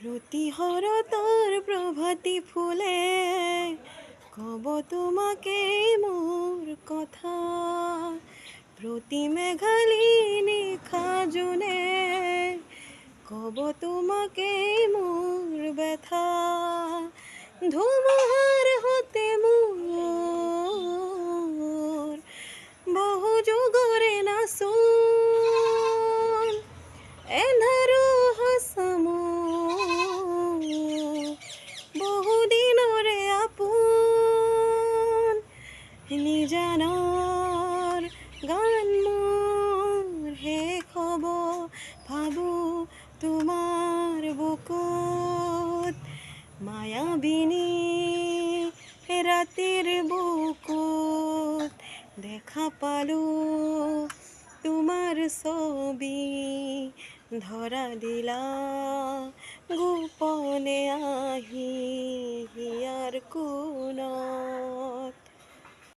রতিহর তোর প্রভাতী ফুলে কব তোমাকে মোর কথা, প্রতি মেঘালিনী খাজুনে কব তোমাকে মোর ব্যথা। ধুমুহার হতে মোর বহু যুগরে না শুন এন্ধারো হাসামো বহুদিনরে আপোন নিজানৰ গান মোৰ শেষ হ'ব ভাবো তোমাৰ বুকুত মায়াবিনী ৰাতিৰ বুকুত দেখা পালো তোমাৰ ছবি ধৰা দিলা গোপনে আহি হিয়াৰ কোনত।